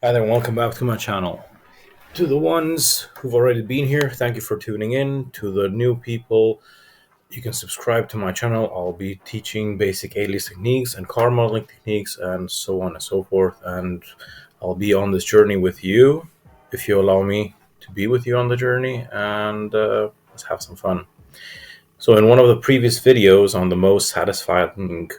Hi there, welcome back to my channel. To the ones who've already been here, thank you for tuning in. To the new people, you can subscribe to my channel. I'll be teaching basic alias techniques and car modeling techniques and so on and so forth. And I'll be on this journey with you if you allow me to be with you on the journey, and let's have some fun. So in one of the previous videos on the most satisfying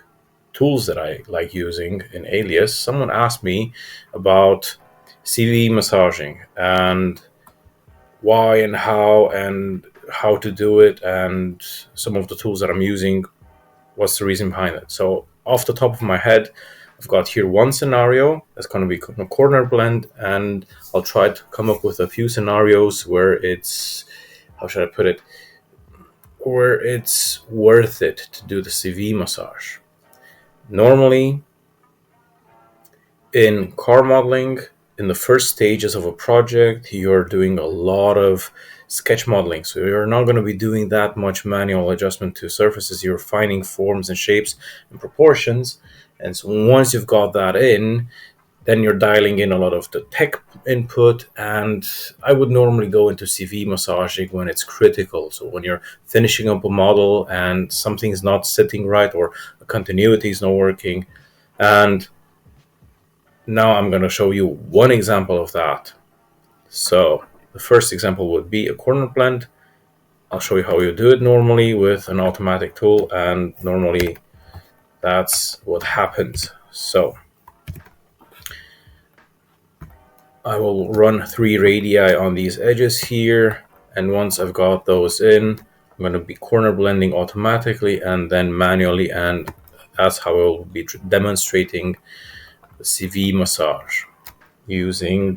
tools that I like using in Alias, someone asked me about CV massaging and why and how to do it, and some of the tools that I'm using, what's the reason behind it. So off the top of my head, I've got here one scenario that's going to be a corner blend, and I'll try to come up with a few scenarios where it's, how should I put it, where it's worth it to do the CV massage. Normally, in car modeling, in the first stages of a project, you're doing a lot of sketch modeling. So you're not going to be doing that much manual adjustment to surfaces. You're finding forms and shapes and proportions. And so once you've got that in, then you're dialing in a lot of the tech input. And I would normally go into CV massaging when it's critical. So when you're finishing up a model and something's not sitting right or a continuity is not working. And now I'm going to show you one example of that. So the first example would be a corner blend. I'll show you how you do it normally with an automatic tool, and normally that's what happens. So I will run 3 radii on these edges here, and once I've got those in, I'm going to be corner blending automatically and then manually, and that's how I will be demonstrating the CV massage using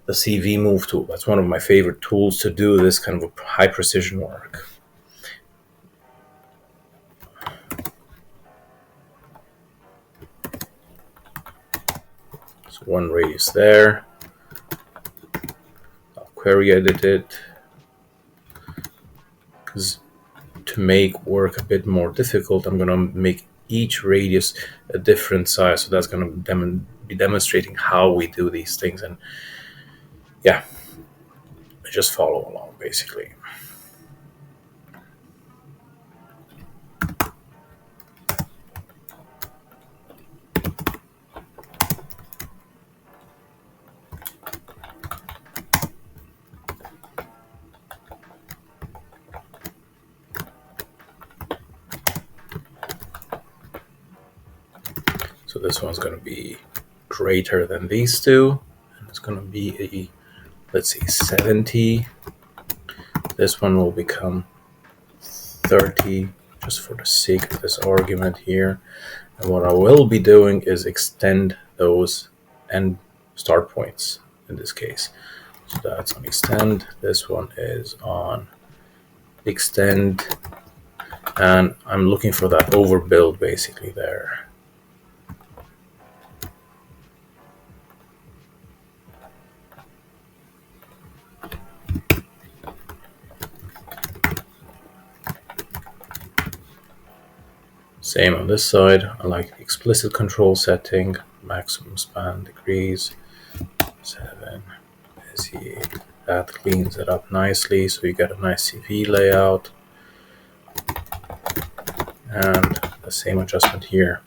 the CV move tool. That's one of my favorite tools to do this kind of high precision work. So one radius there. I'll query edit it, because to make work a bit more difficult, I'm going to make each radius a different size. So that's going to be demonstrating how we do these things. And yeah, just follow along basically. So this one's going to be greater than these two, and it's going to be a, let's see, 70. This one will become 30, just for the sake of this argument here. And what I will be doing is extend those end start points in this case. So that's on extend. This one is on extend, and I'm looking for that overbuild basically there. Same on this side. I like the explicit control setting, maximum span degrees, 7. See, that cleans it up nicely, so you get a nice CV layout. And the same adjustment here.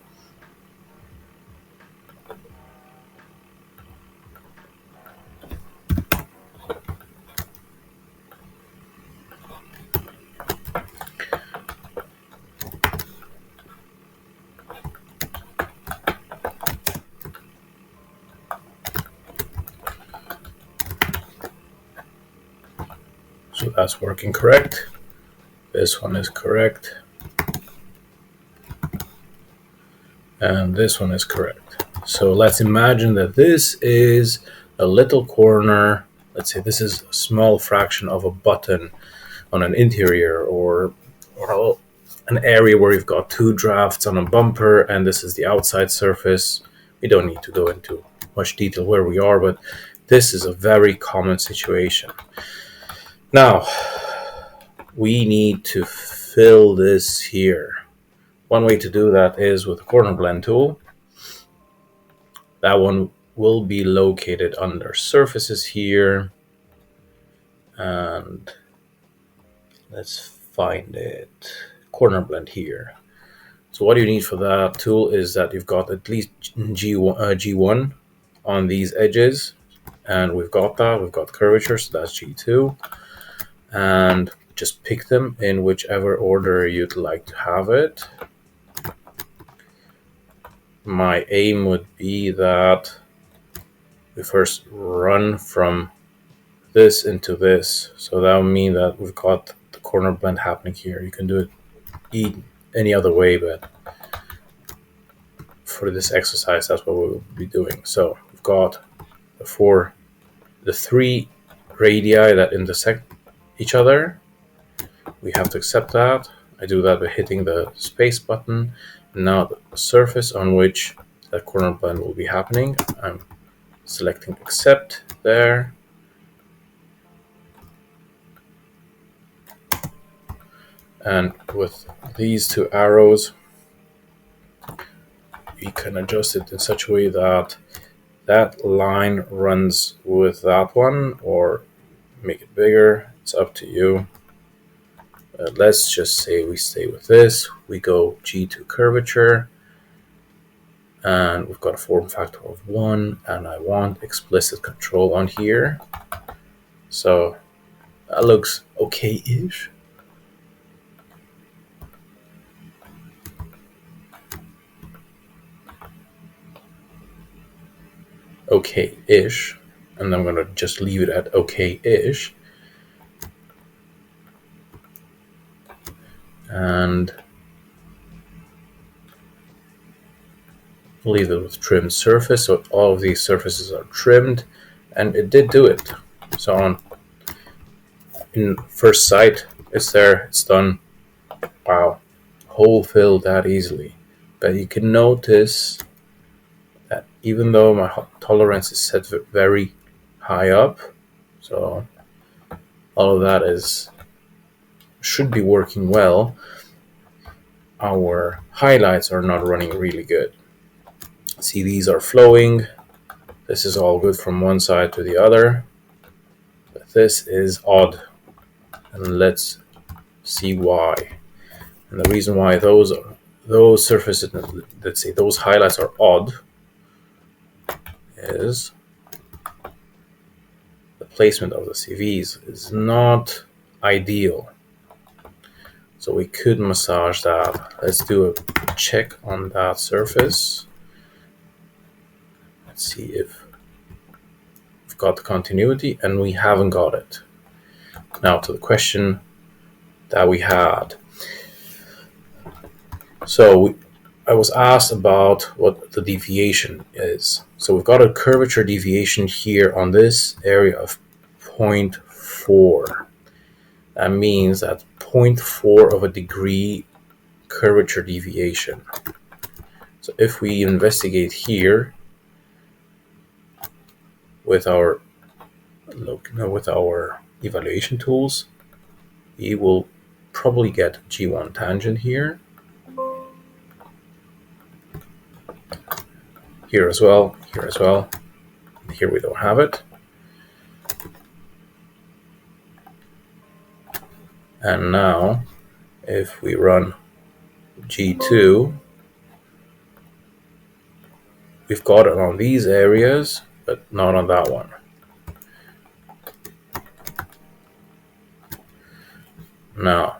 So that's working correct. This one is correct. And this one is correct. So let's imagine that this is a little corner. Let's say this is a small fraction of a button on an interior, or an area where you've got 2 drafts on a bumper, and this is the outside surface. We don't need to go into much detail where we are, but this is a very common situation. Now, we need to fill this here. One way to do that is with the corner blend tool. That one will be located under surfaces here, and let's find it. Corner blend here. So what you need for that tool is that you've got at least G1 on these edges, and we've got that. We've got curvature, so that's G2, and just pick them in whichever order you'd like to have it. My aim would be that we first run from this into this, so that would mean that we've got the corner blend happening here. You can do it any other way, but for this exercise, that's what we'll be doing. So we've got the three radii that intersect each other. We have to accept that. I do that by hitting the space button. And now the surface on which that corner blend will be happening, I'm selecting accept there. And with these two arrows, we can adjust it in such a way that that line runs with that one, or make it bigger. It's up to you. Let's just say we stay with this. We go G2 curvature, and we've got a form factor of 1, and I want explicit control on here. So that looks okay-ish. Okay-ish, and I'm going to just leave it at okay-ish. And leave it with trimmed surface, so all of these surfaces are trimmed, and it did do it. So on in first sight, it's there, it's done. Wow, hole filled that easily. But you can notice that even though my tolerance is set very high up, so all of that should be working well, our highlights are not running really good. See, these are flowing. This is all good from one side to the other, but this is odd, and let's see why. And the reason why those surfaces, let's say those highlights, are odd is the placement of the CVs is not ideal. So we could massage that. Let's do a check on that surface. Let's see if we've got the continuity, and we haven't got it. Now to the question that we had. So I was asked about what the deviation is. So we've got a curvature deviation here on this area of 0.4. That means that 0.4 of a degree curvature deviation. So if we investigate here with our evaluation tools, we will probably get G1 tangent here. Here as well, here as well. Here we don't have it. And now, if we run G2, we've got it on these areas, but not on that one. Now,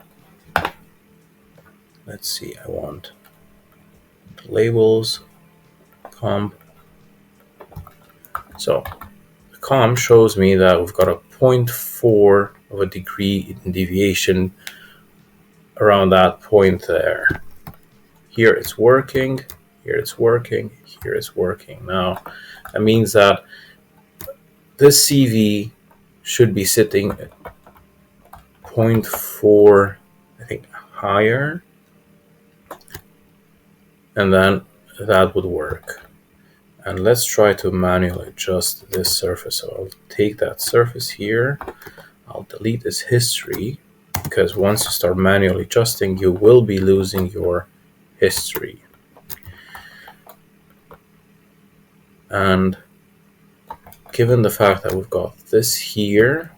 let's see, I want labels, comp. So the comp shows me that we've got a 0.4 of a degree in deviation around that point there. Here it's working, here it's working, here it's working. Now, that means that this CV should be sitting at 0.4, I think, higher, and then that would work. And let's try to manually adjust this surface. So I'll take that surface here, I'll delete this history, because once you start manually adjusting, you will be losing your history. And given the fact that we've got this here,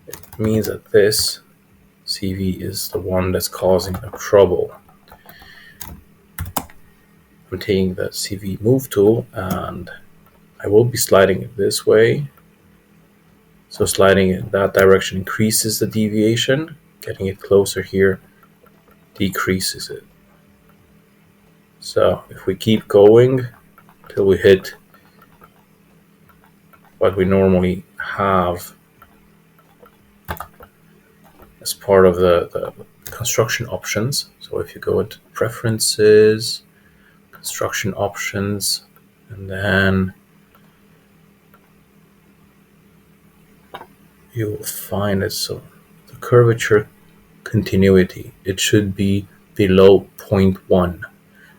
it means that this CV is the one that's causing the trouble. I'm taking the CV move tool and I will be sliding it this way. So sliding in that direction increases the deviation. Getting it closer here decreases it. So if we keep going till we hit what we normally have as part of the construction options. So if you go into preferences, construction options, and then you will find it. So the curvature continuity, it should be below 0.1,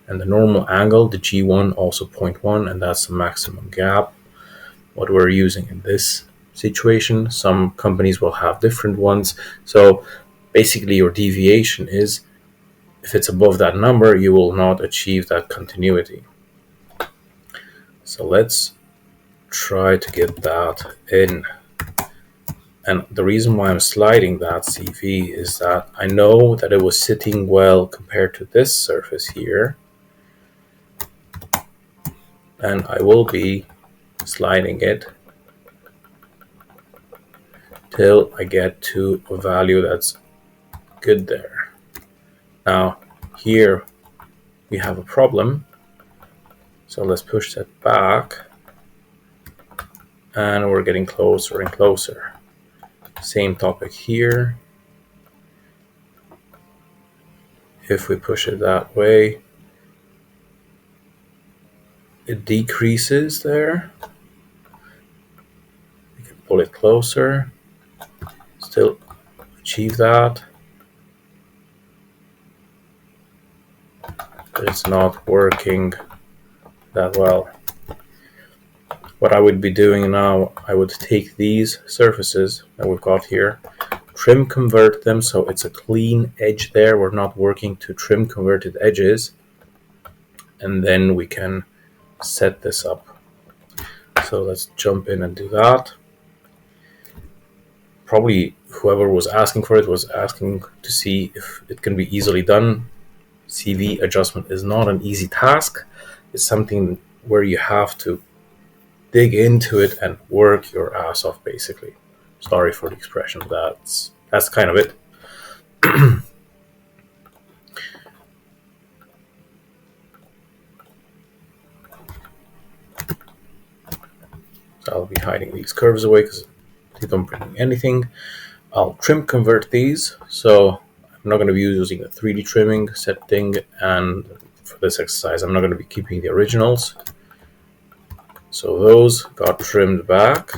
and the normal angle, the G1, also 0.1, and that's the maximum gap. What we're using in this situation, some companies will have different ones. So basically your deviation is, if it's above that number, you will not achieve that continuity. So let's try to get that in. And the reason why I'm sliding that CV is that I know that it was sitting well compared to this surface here. And I will be sliding it till I get to a value that's good there. Now here we have a problem. So let's push that back. And we're getting closer and closer. Same topic here. If we push it that way, it decreases there. We can pull it closer, still achieve that, but it's not working that well. What I would be doing now, I would take these surfaces that we've got here, trim convert them so it's a clean edge there. We're not working to trim converted edges, and then we can set this up. So let's jump in and do that. Probably whoever was asking for it was asking to see if it can be easily done. CV adjustment is not an easy task. It's something where you have to dig into it and work your ass off, basically. Sorry for the expression. That's kind of it. So I'll be hiding these curves away because they don't bring anything. I'll trim convert these. So I'm not going to be using the 3D trimming setting, and for this exercise I'm not going to be keeping the originals. So those got trimmed back.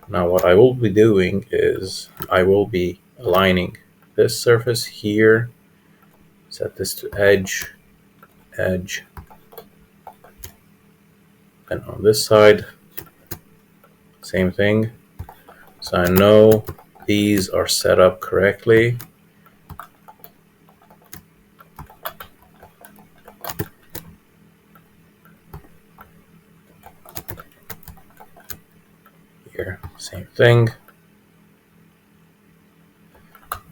Now what I will be doing is I will be aligning this surface here, set this to edge, edge, and on this side, same thing. So I know these are set up correctly. Here, same thing.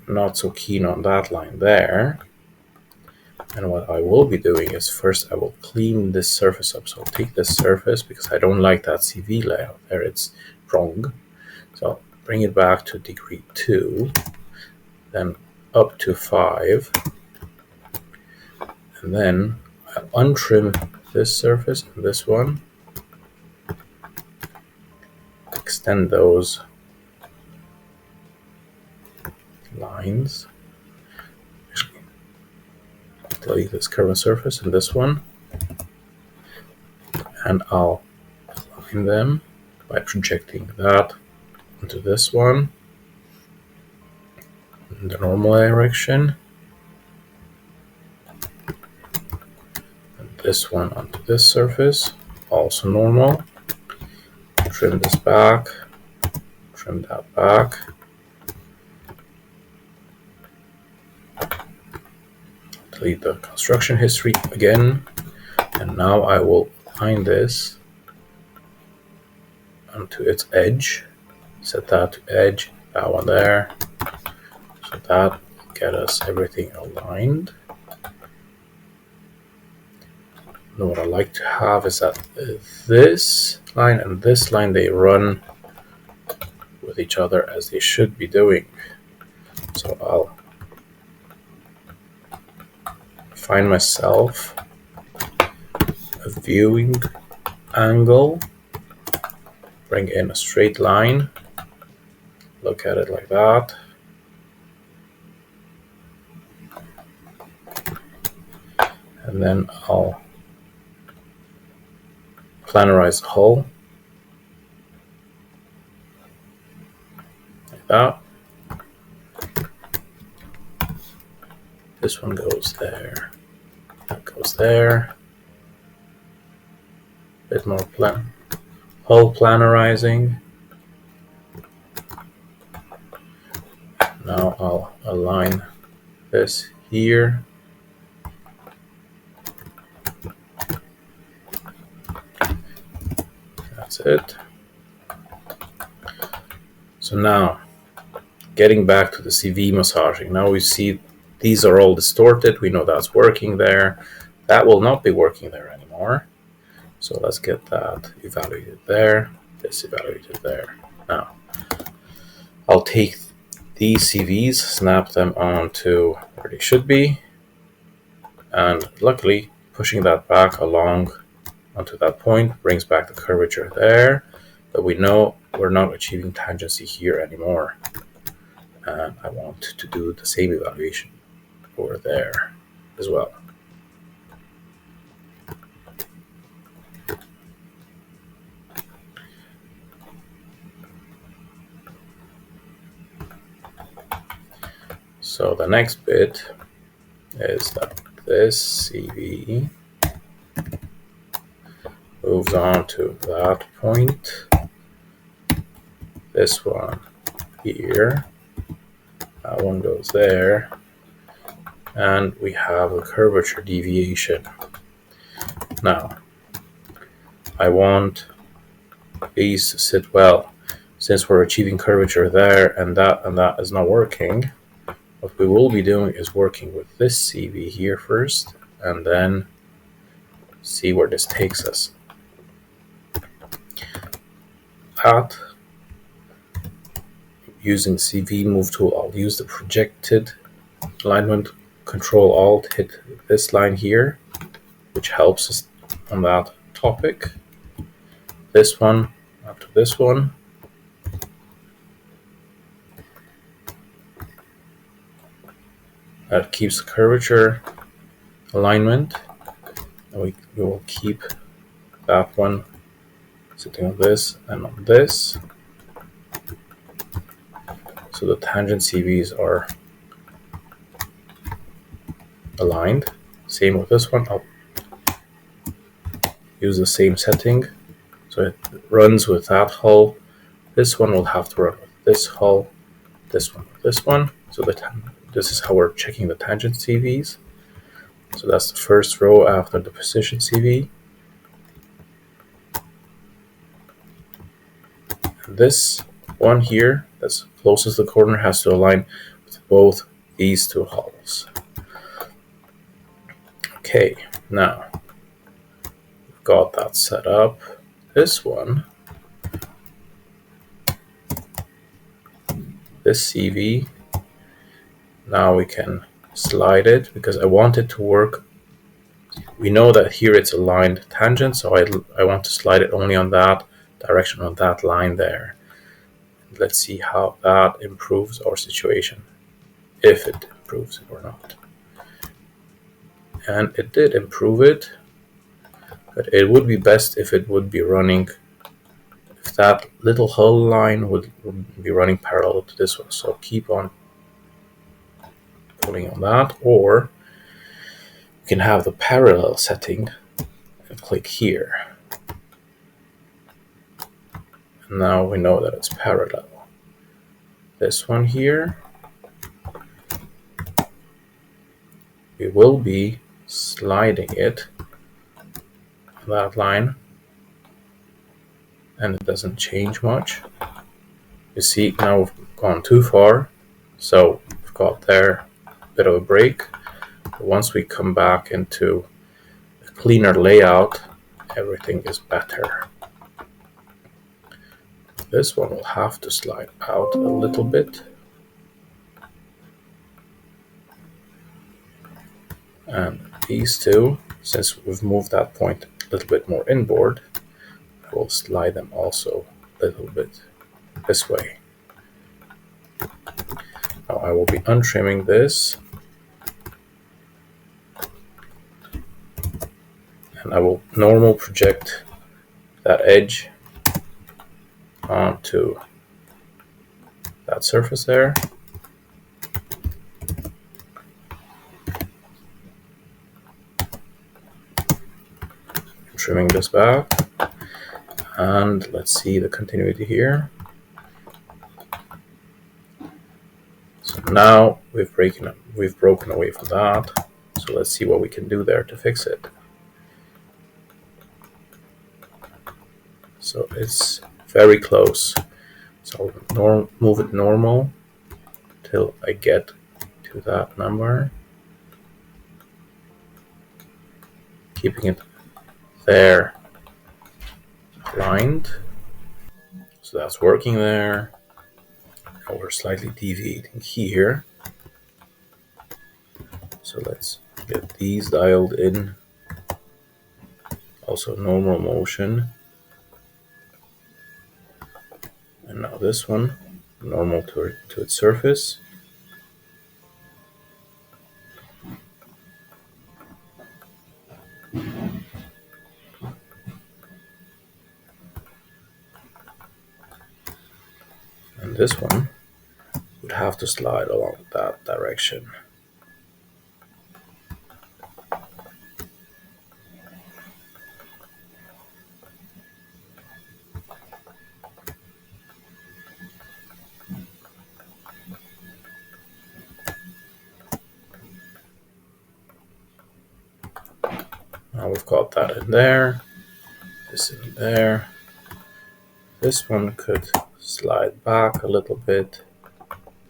Not so keen on that line there. And what I will be doing is first I will clean this surface up. So I'll take this surface because I don't like that CV layout there. It's wrong. So I'll bring it back to degree 2, then up to 5. And then I'll untrim this surface and this one. Extend those lines. Delete this curved surface and this one, and I'll align them by projecting that onto this one in the normal direction, and this one onto this surface, also normal. Trim this back, trim that back. Delete the construction history again, and now I will align this onto its edge. Set that to edge, that one there. So that get us everything aligned. And what I like to have is that this line and this line, they run with each other as they should be doing. So I'll find myself a viewing angle, bring in a straight line, look at it like that. And then I'll planarize the hull like that. This one goes there, that goes there. A bit more hull planarizing. Now I'll align this here. That's it. So now, getting back to the CV massaging. Now we see these are all distorted. We know that's working there. That will not be working there anymore. So let's get that evaluated there. This evaluated there. Now, I'll take these CVs, snap them onto where they should be. And luckily, pushing that back along onto that point brings back the curvature there. But we know we're not achieving tangency here anymore. And I want to do the same evaluation over there as well. So the next bit is that this CV moves on to that point. This one here, that one goes there, and we have a curvature deviation. Now, I want these to sit well. Since we're achieving curvature there and that is not working, what we will be doing is working with this CV here first, and then see where this takes us. Using CV move tool, I'll use the projected alignment, Control Alt, hit this line here, which helps us on that topic. This one up to this one. That keeps the curvature alignment. And we will keep that one sitting on this and on this. So the tangent CVs are aligned. Same with this one. I'll use the same setting. So it runs with that hull. This one will have to run with this hull, this one with this one. So this is how we're checking the tangent CVs. So that's the first row after the position CV. And this one here, that's closest to the corner, has to align with both these two hulls. Okay, now we've got that set up. This one, this CV, now we can slide it because I want it to work. We know that here it's aligned tangent, so I want to slide it only on that direction, on that line there. Let's see how that improves our situation, if it improves it or not. And it did improve it, but it would be best if it would be running, if that little hull line would be running parallel to this one. So keep on pulling on that, or you can have the parallel setting and click here. And now we know that it's parallel. This one here, we will be sliding it on that line and it doesn't change much. You see, now we've gone too far, so we've got there a bit of a break. But once we come back into a cleaner layout, everything is better. This one will have to slide out a little bit. And these two, since we've moved that point a little bit more inboard, I will slide them also a little bit this way. Now I will be untrimming this, and I will normal project that edge onto that surface there. Trimming this back, and let's see the continuity here. So now we've broken away from that. So let's see what we can do there to fix it. So it's very close. So I'll move it normal till I get to that number, keeping it there aligned. So that's working there. Now we're slightly deviating here. So let's get these dialed in. Also normal motion. And now this one, normal to its surface. And this one would have to slide along that direction. Now we've got that in there, this in there. This one could slide back a little bit,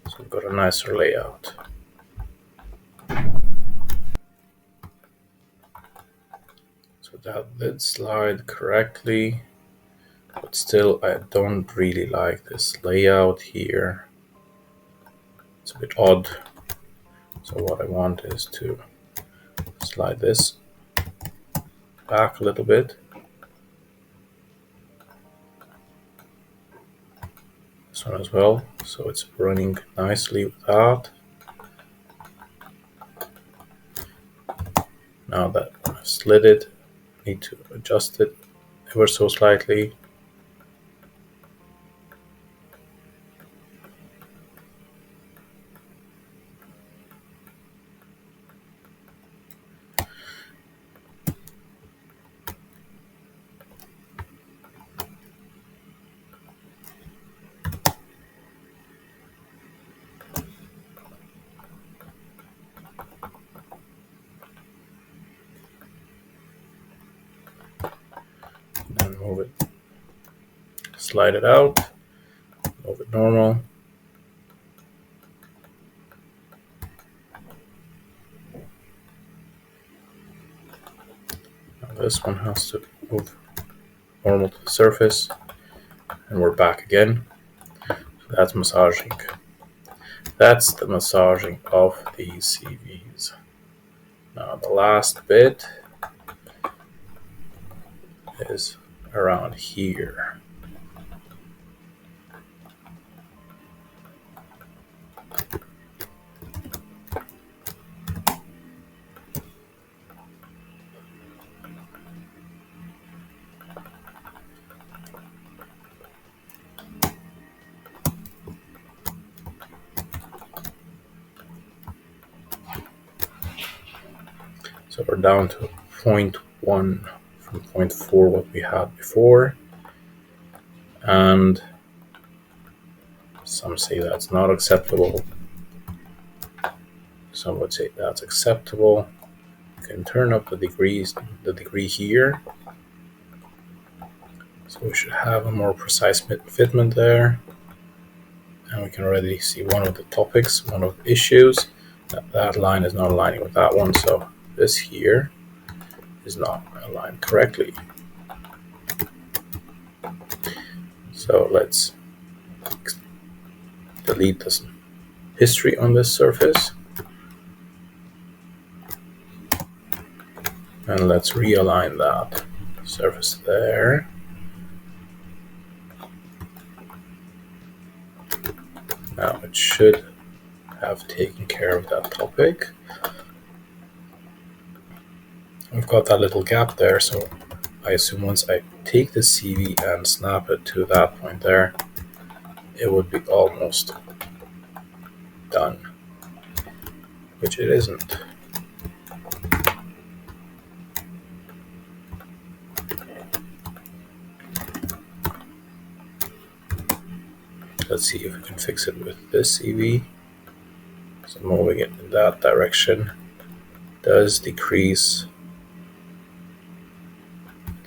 so we've got a nicer layout. So that did slide correctly, but still I don't really like this layout here. It's a bit odd. So what I want is to slide this back a little bit. This one as well, so it's running nicely with that. Now that I've slid it, I need to adjust it ever so slightly. And move it, slide it out, move it normal. Now this one has to move normal to the surface, and we're back again. So that's massaging. That's the massaging of these CVs. Now the last bit is around here. So we're down to 0.1 from 0.4 what we had before, and some say that's not acceptable. Some would say that's acceptable. You can turn up the degree here. So we should have a more precise fitment there. And we can already see one of the topics, one of the issues. That line is not aligning with that one, so this here is not aligned correctly. So let's delete this history on this surface. And let's realign that surface there. Now it should have taken care of that topic. We've got that little gap there, so I assume once I take the CV and snap it to that point there, it would be almost done, which it isn't. Let's see if we can fix it with this CV. So moving it in that direction does decrease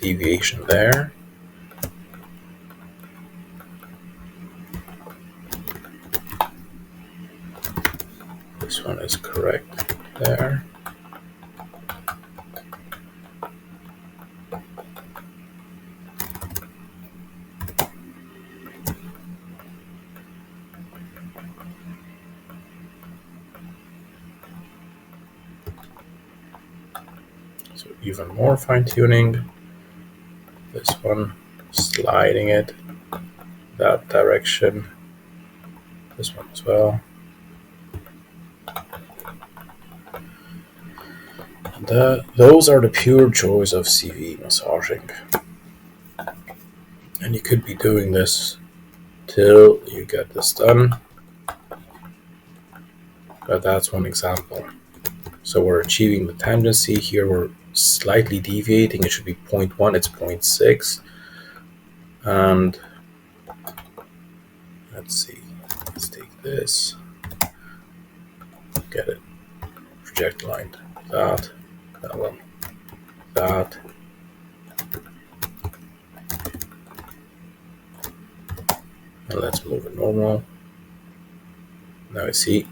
deviation there. This one is correct there. So even more fine-tuning. This one, sliding it that direction. This one as well. And those are the pure joys of CV massaging. And you could be doing this till you get this done. But that's one example. So we're achieving the tangency. Here we're slightly deviating. It should be 0.1, it's 0.6. And let's see, let's take this, get it project lined, that one, that. And let's move it normal. Now I see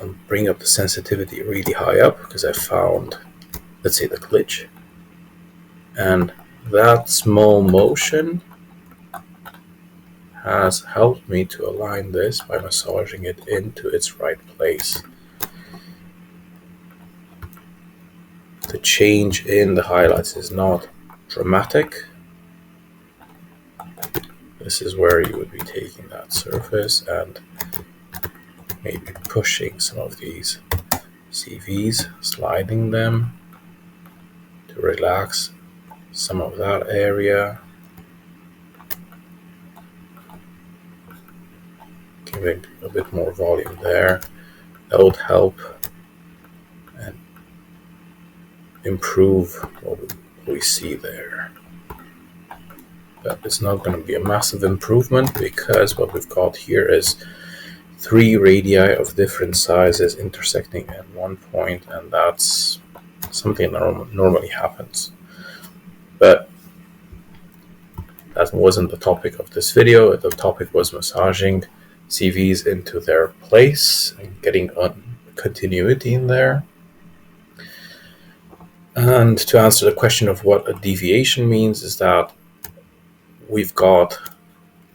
I'll bring up the sensitivity really high up because I found, let's say, the glitch. And that small motion has helped me to align this by massaging it into its right place. The change in the highlights is not dramatic. This is where you would be taking that surface and maybe pushing some of these CVs, sliding them to relax some of that area, giving a bit more volume there. That would help and improve what we see there. But it's not going to be a massive improvement because what we've got here is 3 radii of different sizes intersecting at one point, and that's something that normally happens. But that wasn't the topic of this video. The topic was massaging CVs into their place and getting a continuity in there. And to answer the question of what a deviation means is that we've got,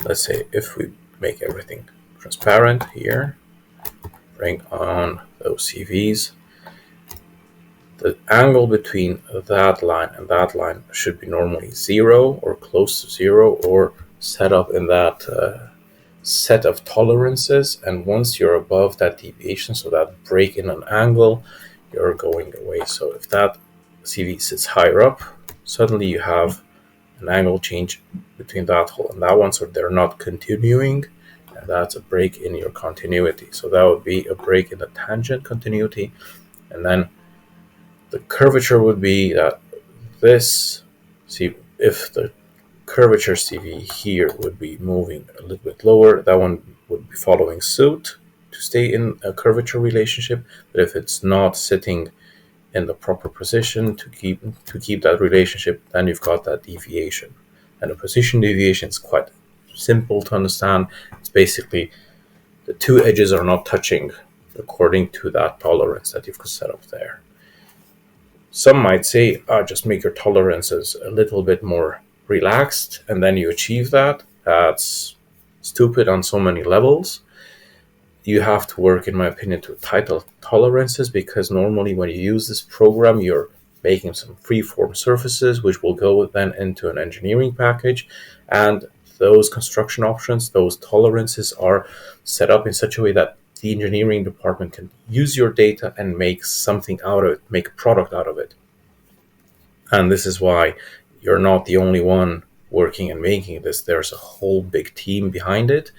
let's say, if we make everything transparent here, bring on those CVs, the angle between that line and that line should be normally 0 or close to 0, or set up in that set of tolerances. And once you're above that deviation, so that break in an angle, you're going away. So if that CV sits higher up, suddenly you have an angle change between that hole and that one, so they're not continuing, and that's a break in your continuity. So that would be a break in the tangent continuity. And then the curvature would be that this, see, if the curvature CV here would be moving a little bit lower, that one would be following suit to stay in a curvature relationship. But if it's not sitting in the proper position to keep that relationship, then you've got that deviation. And the position deviation is quite simple to understand. It's basically the two edges are not touching according to that tolerance that you've set up there. Some might say, just make your tolerances a little bit more relaxed and then you achieve that. That's stupid on so many levels. You have to work, in my opinion, to tighten tolerances, because normally when you use this program, you're making some freeform surfaces, which will go then into an engineering package. And those construction options, those tolerances are set up in such a way that the engineering department can use your data and make something out of it, make a product out of it. And this is why you're not the only one working and making this. There's a whole big team behind it,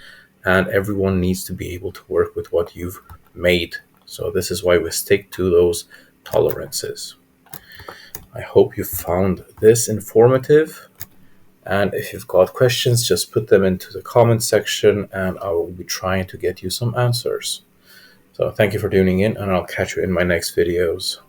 and everyone needs to be able to work with what you've made. So this is why we stick to those tolerances. I hope you found this informative. And if you've got questions, just put them into the comment section and I will be trying to get you some answers. So thank you for tuning in, and I'll catch you in my next videos.